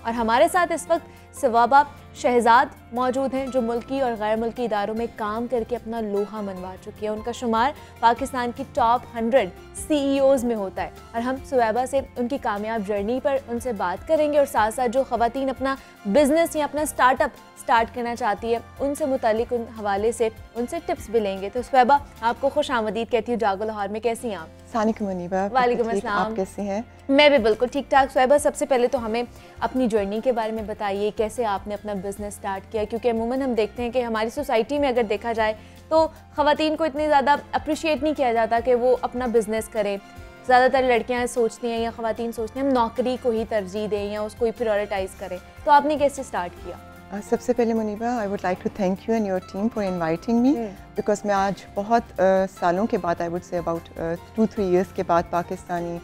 और हमारे साथ इस वक्त सवाबा शहजाद मौजूद हैं, जो मुल्की और गैर मुल्की इदारों में काम करके अपना लोहा मनवा चुकी है। उनका शुमार पाकिस्तान की टॉप 100 CEOs में होता है और हम सवाबा से उनकी कामयाब जर्नी पर उनसे बात करेंगे और साथ साथ जो ख़वातीन अपना बिजनेस या अपना स्टार्टअप स्टार्ट करना चाहती है उनसे मुतालिक उन हवाले से उनसे टिप्स भी लेंगे। तो सवाबा, आपको खुश आमदीद कहती हूँ जागो लाहौर में। कैसी हैं आप? वालेकुम अस्सलाम। आप कैसी हैं? मैं भी बिल्कुल ठीक ठाक। सवाबा, सबसे पहले तो हमें अपनी जर्नी के बारे में बताइए, कैसे आपने अपना बिजनेस स्टार्ट किया? क्योंकि अमूमन हम देखते हैं कि हमारी सोसाइटी में अगर देखा जाए तो ख़वातीन को इतनी ज़्यादा अप्रिशिएट नहीं किया जाता कि वो अपना बिजनेस करें। ज़्यादातर लड़कियां सोचती हैं या ख़वातीन सोचती हैं हम नौकरी को ही तरजीह दें या उसको ही प्रायोरिटाइज़ करें। तो आपने कैसे स्टार्ट किया? सबसे पहले Muniba, I would like to thank you and your team for inviting me, because मैं आज बहुत सालों के बाद, I would say about 2-3 years के बाद पाकिस्तानी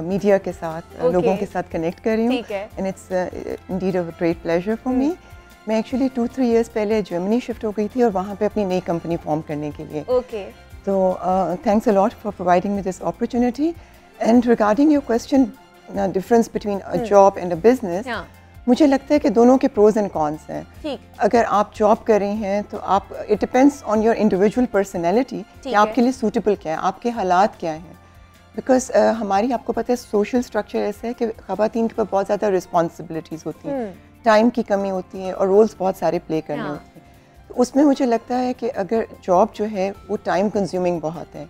मीडिया के साथ लोगों के साथ कनेक्ट कर रही हूँ and it's indeed a great pleasure for me. मैं एक्चुअली 2-3 इयर्स पहले जर्मनी शिफ्ट हो गई थी और वहाँ पे अपनी नई कंपनी फॉर्म करने के लिए। तो thanks a lot for providing me this opportunity. And regarding your question, difference between a job and a business, मुझे लगता है कि दोनों के प्रोज एंड कॉन्स हैं। अगर आप जॉब कर रही हैं तो आप, it depends on your individual personality कि आपके लिए सूटेबल क्या है, आपके हालात क्या हैं। बिकॉज हमारी, आपको पता है, सोशल स्ट्रक्चर ऐसा है कि ख़वातीन के पास बहुत ज़्यादा रिस्पॉन्सिबिलिटीज़ होती हैं, टाइम की कमी होती है और रोल्स बहुत सारे प्ले करने होते हैं। तो उसमें मुझे लगता है कि अगर जॉब जो है वो टाइम कंज्यूमिंग बहुत है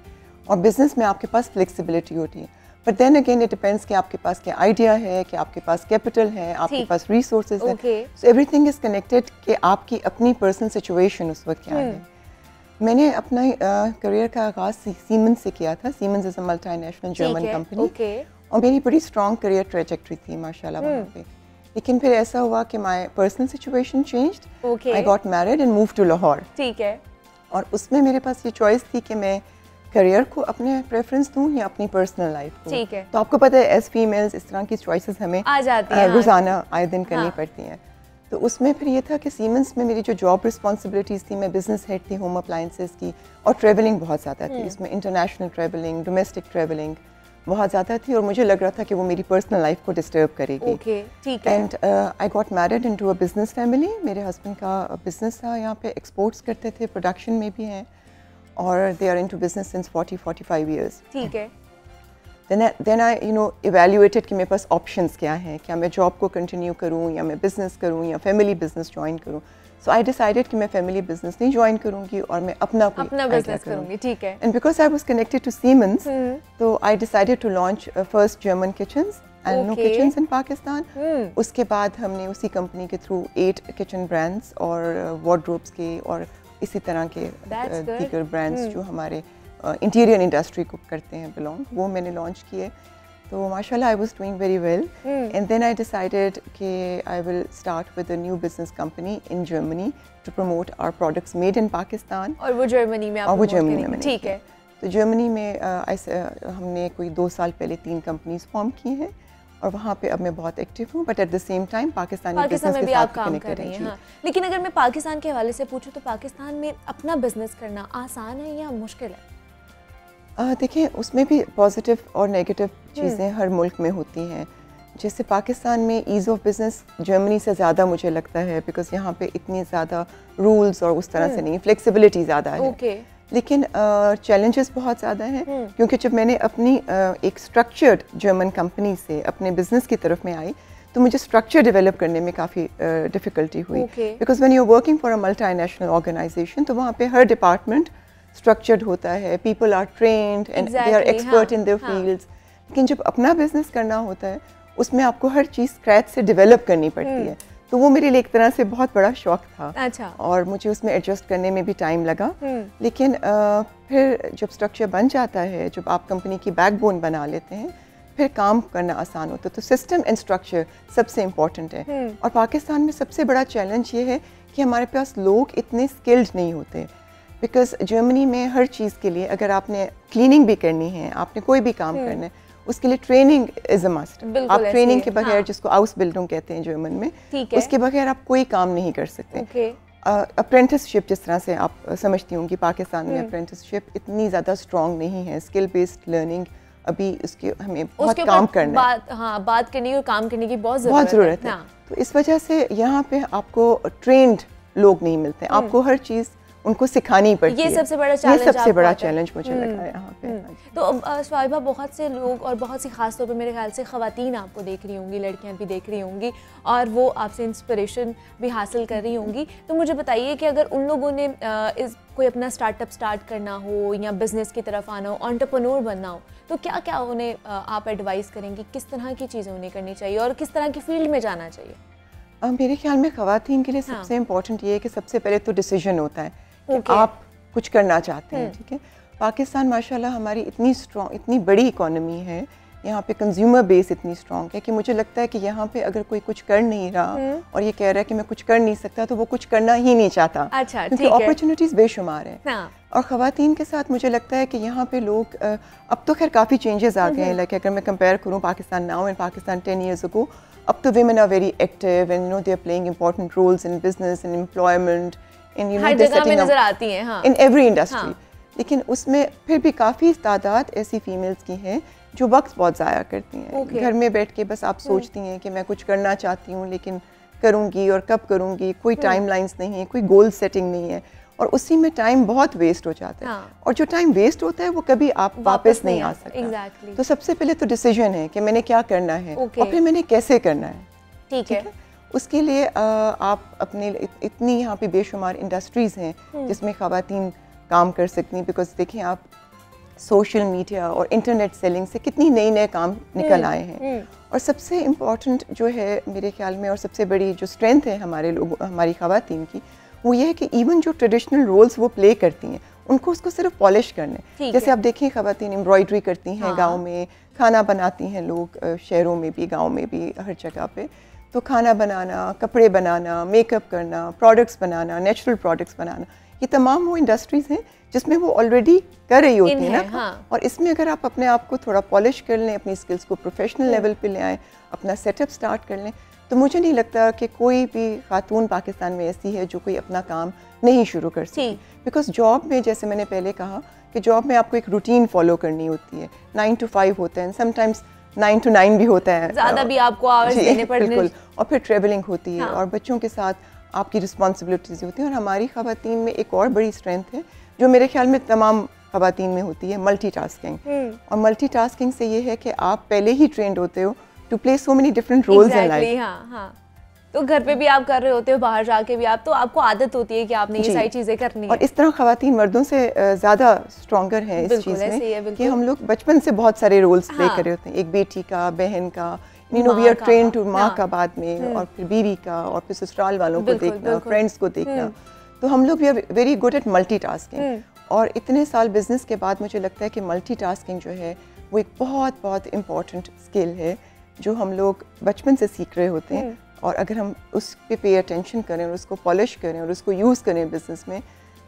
और बिज़नेस में आपके पास फ्लेक्सिबिलिटी होती है। But then again it depends कि आपके पास क्या आइडिया है, कि आपके पास कैपिटल है, आपके पास रिसोर्सेज है। सो एवरीथिंग इज़ कनेक्टेड कि आपकी अपनी पर्सनल सिचुएशन उस वक्त क्या है। मैंने अपना करियर का आगाज़ सीमेंस से किया था। Siemens is a multinational German company और मेरी बड़ी स्ट्रॉन्ग करियर ट्रेजेक्ट्री थी माशाल्लाह वहाँ पे। लेकिन फिर ऐसा हुआ कि my personal situation changed, I got married and move to Lahore. और उसमें मेरे पास ये चॉइस थी कि मैं करियर को अपने प्रेफरेंस दूं या अपनी पर्सनल लाइफ को। तो आपको पता है एज फीमेल्स इस तरह की चॉइसेस हमें रोजाना आए दिन करनी पड़ती हैं। तो उसमें फिर ये था कि सीमेंस में मेरी जो जॉब रिस्पॉन्सिबिलिटीज़ थी, मैं बिजनेस हेड थी होम अप्लायंसेस की और ट्रैवलिंग बहुत ज़्यादा थी। इसमें इंटरनेशनल ट्रैवलिंग, डोमेस्टिक ट्रैवलिंग बहुत ज़्यादा थी और मुझे लग रहा था कि वो मेरी पर्सनल लाइफ को डिस्टर्ब करेगी। And I got married into a business family. मेरे हस्बैंड का बिजनेस था, यहाँ पे एक्सपोर्ट्स करते थे, प्रोडक्शन में भी हैं और they are into business since 40-45 years. ठीक है। Then I evaluated कि मेरे पास options क्या हैं, क्या मैं जॉब को कंटिन्यू करूँ या मैं बिजनेस करूँ या फैमिली बिजनेस ज्वाइन करूँ। So I decided कि मैं फैमिली बिजनेस नहीं ज्वाइन करूँगी और मैं अपना बिजनेस करूँगी। ठीक है। And because I was connected to Siemens, तो I decided to launch first German kitchens and no kitchens in Pakistan. उसके बाद हमने उसी कंपनी के थ्रू 8 किचन ब्रांड्स और वार्डरोब्स के और इसी तरह के दीगर ब्रांड्स जो हमारे इंटीरियर इंडस्ट्री को करते हैं बिलोंग, वो मैंने लॉन्च किए। तो माशाल्लाह I was doing very well and then I decided कि I will start with a new business company in Germany to promote our products made in Pakistan. और वो जर्मनी में आप में ठीक है। तो जर्मनी में हमने कोई 2 साल पहले 3 कंपनीज फॉर्म की हैं और वहाँ पे अब मैं बहुत एक्टिव हूँ, but at the same time Pakistan में भी आप काम कर रही हैं। लेकिन अगर मैं पाकिस्तान के हवाले से पूछूँ तो पाकिस्तान में अपना बिजनेस करना आसान है या मुश्किल है? देखिए, उसमें भी पॉजिटिव और नेगेटिव चीज़ें हर मुल्क में होती हैं। जैसे पाकिस्तान में ईज़ ऑफ बिजनेस जर्मनी से ज़्यादा मुझे लगता है, बिकॉज यहाँ पे इतनी ज़्यादा रूल्स और उस तरह से नहीं, फ्लेक्सिबिलिटी ज़्यादा है। लेकिन चैलेंजेस बहुत ज़्यादा हैं, क्योंकि जब मैंने अपनी एक स्ट्रक्चर्ड जर्मन कंपनी से अपने बिजनेस की तरफ में आई तो मुझे स्ट्रक्चर डेवलप करने में काफ़ी डिफ़िकल्टी हुई। Because when you are working for a multinational organisation तो वहाँ पे हर डिपार्टमेंट स्ट्रक्चर्ड होता है, people are trained and they are expert in their fields. लेकिन जब अपना बिजनेस करना होता है उसमें आपको हर चीज़ स्क्रैच से डेवलप करनी पड़ती है। तो वो मेरे लिए एक तरह से बहुत बड़ा शौक था। अच्छा। और मुझे उसमें एडजस्ट करने में भी टाइम लगा। लेकिन फिर जब स्ट्रक्चर बन जाता है, जब आप कंपनी की बैकबोन बना लेते हैं, फिर काम करना आसान होता है। तो सिस्टम एंड स्ट्रक्चर सबसे इम्पॉर्टेंट है। और पाकिस्तान में सबसे बड़ा चैलेंज ये है कि हमारे पास लोग इतने स्किल्ड नहीं होते। बिकॉज जर्मनी में हर चीज़ के लिए, अगर आपने क्लीनिंग भी करनी है, आपने कोई भी काम करना है, उसके लिए ट्रेनिंग इज अ मस्ट। आप ट्रेनिंग के बगैर, जिसको हाउस बिल्डिंग कहते हैं जर्मन में, उसके बगैर आप कोई काम नहीं कर सकते। अप्रेंटिसशिप जिस तरह से आप समझती होंगी, पाकिस्तान में अप्रेंटिसशिप इतनी ज़्यादा स्ट्रॉन्ग नहीं है। स्किल बेस्ड लर्निंग अभी उसके हमें बहुत काम करना है। बात करने और काम करने की बहुत ज़रूरत है। तो इस वजह से यहाँ पे आपको ट्रेंड लोग नहीं मिलते, आपको हर चीज़ उनको सिखानी पड़ती है। ये सबसे बड़ा चैलेंज मुझे लगा है यहाँ पे। तो स्वाहिबा, बहुत से लोग और बहुत सी खास तौर पे मेरे ख्याल से ख़वातीन आपको देख रही होंगी, लड़कियां भी देख रही होंगी और वो आपसे इंस्पिरेशन भी हासिल कर रही होंगी। तो मुझे बताइए कि अगर उन लोगों ने कोई अपना स्टार्टअप स्टार्ट करना हो या बिज़नेस की तरफ आना हो, एंटरप्रेन्योर बनना हो, तो क्या क्या उन्हें आप एडवाइस करेंगी, किस तरह की चीज़ें उन्हें करनी चाहिए और किस तरह की फील्ड में जाना चाहिए? मेरे ख्याल में ख़वातीन के लिए सबसे इम्पोर्टेंट ये है कि सबसे पहले तो डिसीजन होता है कि आप कुछ करना चाहते हैं। ठीक है, पाकिस्तान माशाल्लाह हमारी इतनी स्ट्रॉन्ग, इतनी बड़ी इकोनॉमी है, यहाँ पे कंज्यूमर बेस इतनी स्ट्रॉन्ग है कि मुझे लगता है कि यहाँ पे अगर कोई कुछ कर नहीं रहा और ये कह रहा है कि मैं कुछ कर नहीं सकता, तो वो कुछ करना ही नहीं चाहता। अच्छा, क्योंकि अपॉर्चुनिटीज़ बेशुमार हैं। और ख़वातीन के साथ मुझे लगता है कि यहाँ पे लोग अब तो खैर काफ़ी चेंजेस आ गए हैं। लाइक अगर मैं कंपेयर करूँ Pakistan now and Pakistan 10 years ago, अब तो women are very active and they are playing important roles in business and employment and हर जगह में नजर आती हैं। हाँ, in every industry। लेकिन उसमें फिर भी काफ़ी तादाद ऐसी फीमेल्स की हैं जो वक्त बहुत ज़ाया करती हैं। घर में बैठ के बस आप सोचती हैं कि मैं कुछ करना चाहती हूँ लेकिन करूँगी और कब करूँगी, कोई टाइमलाइंस नहीं है, कोई गोल सेटिंग नहीं है और उसी में टाइम बहुत वेस्ट हो जाता है। और जो टाइम वेस्ट होता है वो कभी आप वापस नहीं आ सकता। तो सबसे पहले तो डिसीजन है कि मैंने क्या करना है और फिर मैंने कैसे करना है। ठीक है, उसके लिए आप अपने इतनी यहाँ पे बेशुमार इंडस्ट्रीज़ हैं जिसमें ख़वातीन काम कर सकती हैं। बिकॉज देखें आप, सोशल मीडिया और इंटरनेट सेलिंग से कितनी नए काम निकल आए हैं। और सबसे इम्पॉर्टेंट जो है मेरे ख्याल में और सबसे बड़ी जो स्ट्रेंथ है हमारी ख़वातीन की, वो ये है कि इवन जो ट्रेडिशनल रोल्स वो प्ले करती हैं उनको उसको सिर्फ पॉलिश करने। जैसे आप देखें ख़वातीन एम्ब्रॉयडरी करती हैं, गाँव में खाना बनाती हैं लोग, शहरों में भी गाँव में भी हर जगह पे। तो खाना बनाना, कपड़े बनाना, मेकअप करना, प्रोडक्ट्स बनाना, नेचुरल प्रोडक्ट्स बनाना, ये तमाम वो इंडस्ट्रीज़ हैं जिसमें वो ऑलरेडी कर रही होती है ना। और इसमें अगर आप अपने आप को थोड़ा पॉलिश कर लें, अपनी स्किल्स को प्रोफेशनल लेवल पे ले आएँ, अपना सेटअप स्टार्ट कर लें, तो मुझे नहीं लगता कि कोई भी खातून पाकिस्तान में ऐसी है जो कोई अपना काम नहीं शुरू कर सकती। बिकॉज जॉब में, जैसे मैंने पहले कहा कि जॉब में आपको एक रूटीन फॉलो करनी होती है। 9 to 5 होता है, समटाइम्स 9 to 9 भी होता है, ज़्यादा भी आपको आवर्स देने पड़ते हैं। और फिर ट्रेवलिंग होती है और बच्चों के साथ आपकी रिस्पॉन्सिबिलिटीज़ होती हैं। और हमारी ख़वातीन में एक और बड़ी स्ट्रेंथ है जो मेरे ख्याल में तमाम ख़वातीन में होती है, मल्टीटास्किंग। और मल्टीटास्किंग से ये है कि आप पहले ही ट्रेंड होते हो to play so many different roles in life. हाँ, तो घर पे भी आप कर रहे होते हो, बाहर जाके भी आप, तो आपको आदत होती है कि आपने ये सारी चीज़ें करनी है। और इस तरह ख़वातीन मर्दों से ज़्यादा स्ट्रॉन्गर है इस चीज़ में कि हम लोग बचपन से बहुत सारे रोल्स प्ले कर रहे होते हैं, एक बेटी का, बहन का, वी आर ट्रेन टू माँ का बाद में, और फिर बीवी का, और फिर ससुराल वालों को देखना, फ्रेंड्स को देखना। तो हम लोग we are very good at multitasking. और इतने साल बिजनेस के बाद मुझे लगता है कि मल्टीटास्किंग जो है वो एक बहुत बहुत इम्पॉर्टेंट स्किल है जो हम लोग बचपन से सीख रहे होते हैं। और अगर हम उस पे अटेंशन करें और उसको पॉलिश करें और उसको यूज़ करें बिजनेस में,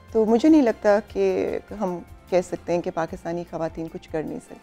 तो मुझे नहीं लगता कि हम कह सकते हैं कि पाकिस्तानी ख़वातीन कुछ कर नहीं सकती।